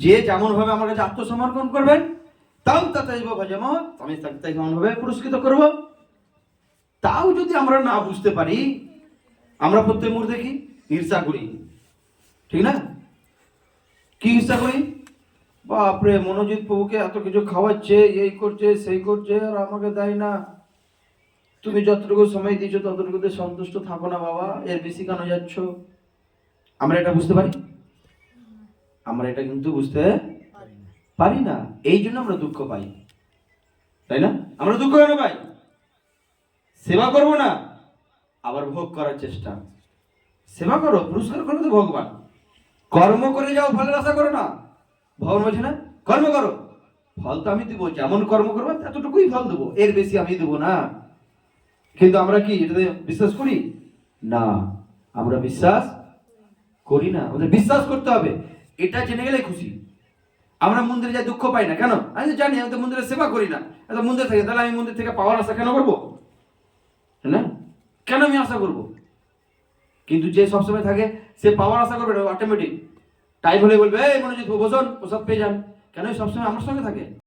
যে যেমন ভাবে আমার কাছে আত্মসমর্পণ করবেন, তাও তাতাইব ভাজামত, আমি তাকে তেমন ভাবে পুরস্কৃত করব। তাও যদি আমরা না বুঝতে পারি, আমরা প্রত্যেক মুহূর্তে কি ঈর্ষা করি, ঠিক না? কি ঈর্ষা করি? বাপরে, মনোজিৎ প্রভুকে এত কিছু খাওয়াচ্ছে, এই করছে সেই করছে, আর আমাকে দেয় না। তুমি যতটুকু সময় দিয়েছো ততটুকুতে সন্তুষ্ট থাকো না বাবা, এর বেশি কেন যাচ্ছ? আমরা এটা বুঝতে পারি? আমরা এটা কিন্তু বুঝতে পারি না। এই জন্য আমরা দুঃখ পাই, তাই না? আমরা দুঃখ কেন পাই? সেবা করব না, আবার ভোগ করার চেষ্টা। সেবা করো, পুরস্কার করবে তো ভগবান। কর্ম করে যাও, ফলের আশা করো না। ভগবান বলছে না কর্ম করো, ফল তো আমি দেবো, যেমন কর্ম করবো এতটুকুই ফল দেবো, এর বেশি আমি দেবো না। কিন্তু আমরা কি এটাতে বিশ্বাস করি না? আমরা বিশ্বাস করি না। আমাদের বিশ্বাস করতে হবে, এটা জেনে গেলে খুশি। আমরা মন্দিরে যাই দুঃখ পাই না কেন? আমি তো জানি, আমি তো মন্দিরে সেবা করি না, এত মন্দির থেকে, তাহলে আমি মন্দির থেকে পাওয়ার আশা কেন করবো? না, কেন আমি আশা করব? কিন্তু যে সবসময় থাকে সে পাওয়ার আশা করবে না, অটোমেটিক টাইম হলে বলবে এই মনোজিৎ বসুন, প্রসাদ পেয়ে যান। কেন? সবসময় আমার সঙ্গে থাকে।